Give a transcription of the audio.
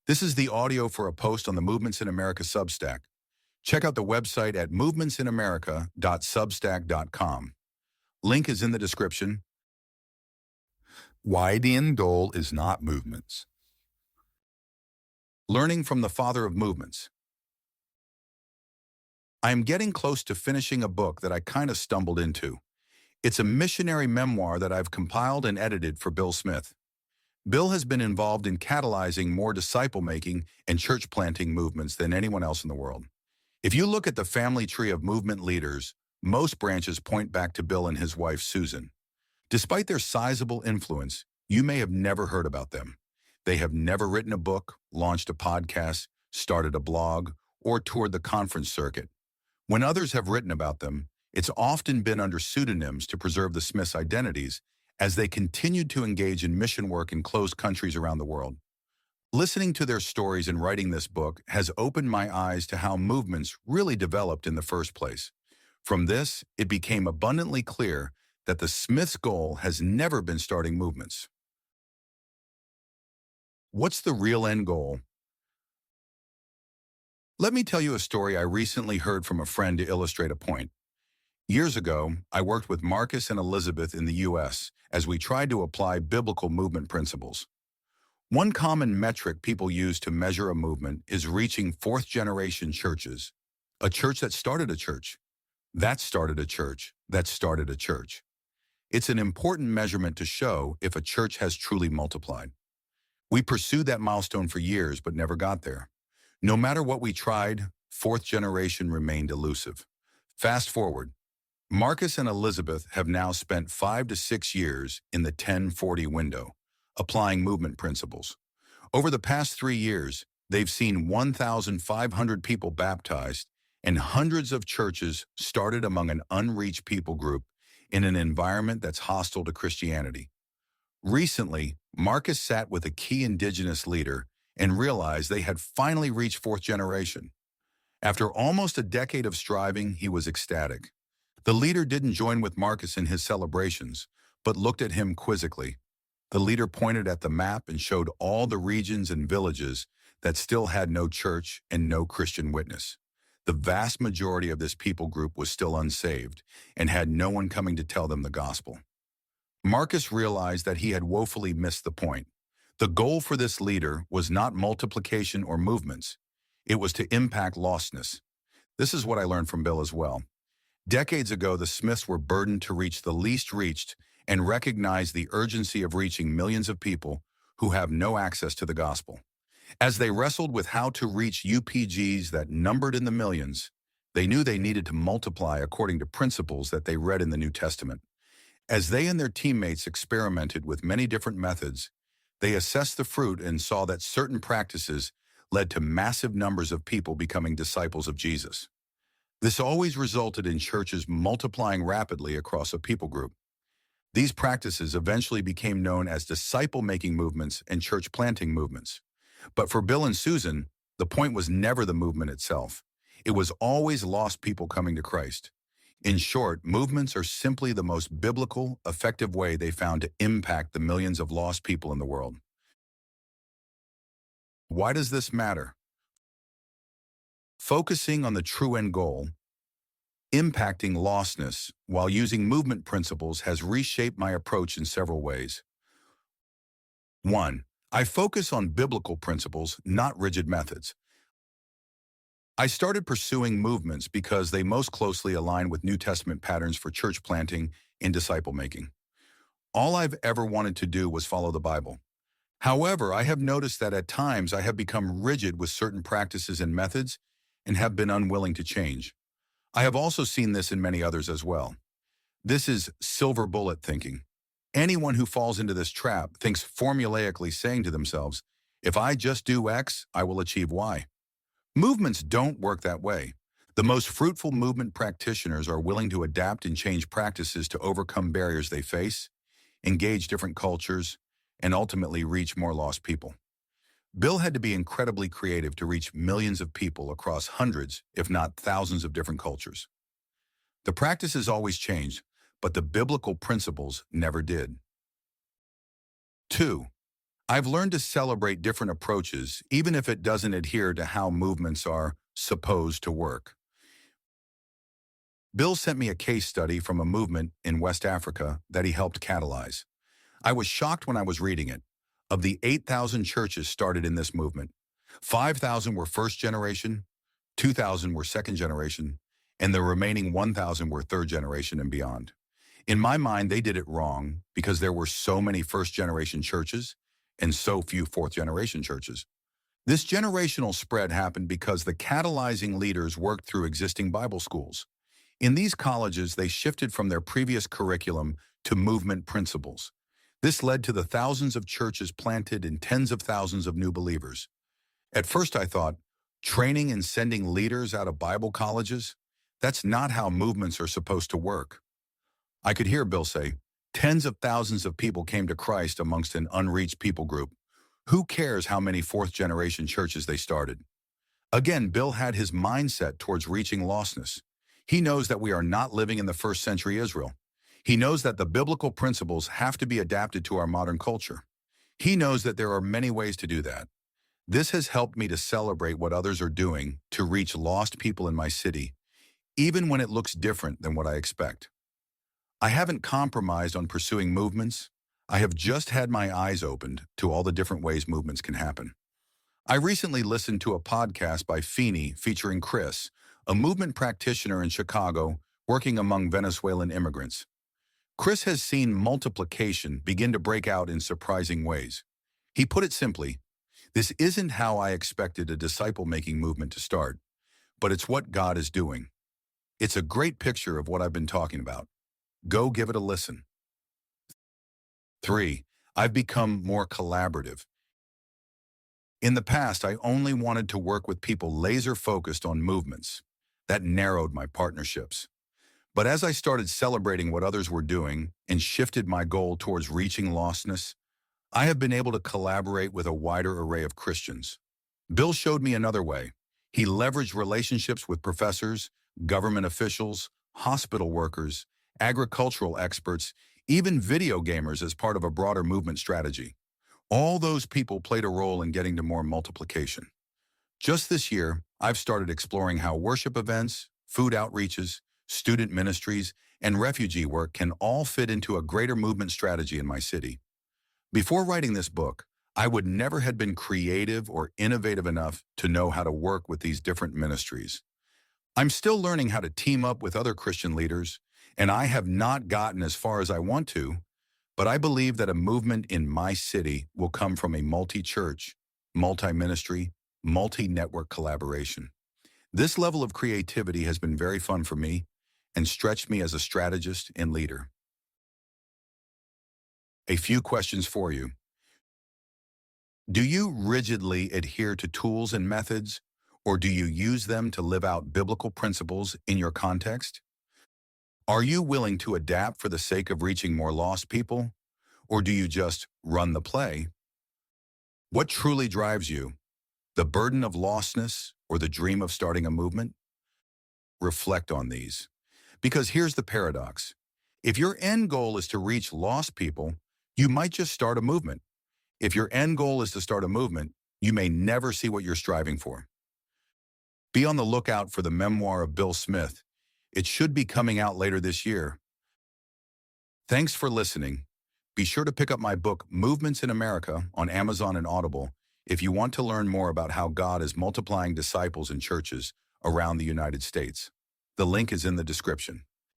This is the audio for a post on the Movements in America Substack. Check out the website at movementsinamerica.substack.com. Link is in the description. Why the end goal is not movements. Learning from the father of movements. I am getting close to finishing a book that I kind of stumbled into. It's a missionary memoir that I've compiled and edited for Bill Smith. Bill has been involved in catalyzing more disciple-making and church-planting movements than anyone else in the world. If you look at the family tree of movement leaders, most branches point back to Bill and his wife, Susan. Despite their sizable influence, you may have never heard about them. They have never written a book, launched a podcast, started a blog, or toured the conference circuit. When others have written about them, it's often been under pseudonyms to preserve the Smiths' identities as they continued to engage in mission work in closed countries around the world. Listening to their stories and writing this book has opened my eyes to how movements really developed in the first place. From this, it became abundantly clear that the Smiths' goal has never been starting movements. What's the real end goal? Let me tell you a story I recently heard from a friend to illustrate a point. Years ago, I worked with Marcus and Elizabeth in the U.S. as we tried to apply biblical movement principles. One common metric people use to measure a movement is reaching fourth-generation churches, a church that started a church, that started a church, that started a church. It's an important measurement to show if a church has truly multiplied. We pursued that milestone for years but never got there. No matter what we tried, fourth generation remained elusive. Fast forward. Marcus and Elizabeth have now spent 5 to 6 years in the 10-40 window, applying movement principles. Over the past 3 years, they've seen 1,500 people baptized and hundreds of churches started among an unreached people group in an environment that's hostile to Christianity. Recently, Marcus sat with a key indigenous leader and realized they had finally reached fourth generation. After almost a decade of striving, he was ecstatic. The leader didn't join with Marcus in his celebrations, but looked at him quizzically. The leader pointed at the map and showed all the regions and villages that still had no church and no Christian witness. The vast majority of this people group was still unsaved and had no one coming to tell them the gospel. Marcus realized that he had woefully missed the point. The goal for this leader was not multiplication or movements. It was to impact lostness. This is what I learned from Bill as well. Decades ago, the Smiths were burdened to reach the least reached and recognize the urgency of reaching millions of people who have no access to the gospel. As they wrestled with how to reach UPGs that numbered in the millions, they knew they needed to multiply according to principles that they read in the New Testament. As they and their teammates experimented with many different methods, they assessed the fruit and saw that certain practices led to massive numbers of people becoming disciples of Jesus. This always resulted in churches multiplying rapidly across a people group. These practices eventually became known as disciple-making movements and church-planting movements. But for Bill and Susan, the point was never the movement itself. It was always lost people coming to Christ. In short, movements are simply the most biblical, effective way they found to impact the millions of lost people in the world. Why does this matter? Focusing on the true end goal, impacting lostness while using movement principles has reshaped my approach in several ways. 1. I focus on biblical principles, not rigid methods. I started pursuing movements because they most closely align with New Testament patterns for church planting and disciple making. All I've ever wanted to do was follow the Bible. However, I have noticed that at times I have become rigid with certain practices and methods and have been unwilling to change. I have also seen this in many others as well. This is silver bullet thinking. Anyone who falls into this trap thinks formulaically, saying to themselves, if I just do X, I will achieve Y. Movements don't work that way. The most fruitful movement practitioners are willing to adapt and change practices to overcome barriers they face, engage different cultures, and ultimately reach more lost people. Bill had to be incredibly creative to reach millions of people across hundreds, if not thousands of different cultures. The practices always changed, but the biblical principles never did. 2. I've learned to celebrate different approaches, even if it doesn't adhere to how movements are supposed to work. Bill sent me a case study from a movement in West Africa that he helped catalyze. I was shocked when I was reading it. Of the 8,000 churches started in this movement, 5,000 were first generation, 2,000 were second generation, and the remaining 1,000 were third generation and beyond. In my mind, they did it wrong because there were so many first generation churches and so few fourth generation churches. This generational spread happened because the catalyzing leaders worked through existing Bible schools. In these colleges, they shifted from their previous curriculum to movement principles. This led to the thousands of churches planted and tens of thousands of new believers. At first I thought, training and sending leaders out of Bible colleges? That's not how movements are supposed to work. I could hear Bill say, tens of thousands of people came to Christ amongst an unreached people group. Who cares how many fourth-generation churches they started? Again, Bill had his mindset towards reaching lostness. He knows that we are not living in the first century Israel. He knows that the biblical principles have to be adapted to our modern culture. He knows that there are many ways to do that. This has helped me to celebrate what others are doing to reach lost people in my city, even when it looks different than what I expect. I haven't compromised on pursuing movements. I have just had my eyes opened to all the different ways movements can happen. I recently listened to a podcast by Feeney featuring Chris, a movement practitioner in Chicago working among Venezuelan immigrants. Chris has seen multiplication begin to break out in surprising ways. He put it simply, this isn't how I expected a disciple-making movement to start, but it's what God is doing. It's a great picture of what I've been talking about. Go give it a listen. 3. I've become more collaborative. In the past, I only wanted to work with people laser-focused on movements. That narrowed my partnerships. But as I started celebrating what others were doing and shifted my goal towards reaching lostness, I have been able to collaborate with a wider array of Christians. Bill showed me another way. He leveraged relationships with professors, government officials, hospital workers, agricultural experts, even video gamers as part of a broader movement strategy. All those people played a role in getting to more multiplication. Just this year, I've started exploring how worship events, food outreaches, student ministries, and refugee work can all fit into a greater movement strategy in my city. Before writing this book, I would never have been creative or innovative enough to know how to work with these different ministries. I'm still learning how to team up with other Christian leaders, and I have not gotten as far as I want to, but I believe that a movement in my city will come from a multi-church, multi-ministry, multi-network collaboration. This level of creativity has been very fun for me and stretched me as a strategist and leader. A few questions for you. Do you rigidly adhere to tools and methods, or do you use them to live out biblical principles in your context? Are you willing to adapt for the sake of reaching more lost people, or do you just run the play? What truly drives you? The burden of lostness or the dream of starting a movement? Reflect on these. Because here's the paradox. If your end goal is to reach lost people, you might just start a movement. If your end goal is to start a movement, you may never see what you're striving for. Be on the lookout for the memoir of Bill Smith. It should be coming out later this year. Thanks for listening. Be sure to pick up my book, Movements in America, on Amazon and Audible if you want to learn more about how God is multiplying disciples in churches around the United States. The link is in the description.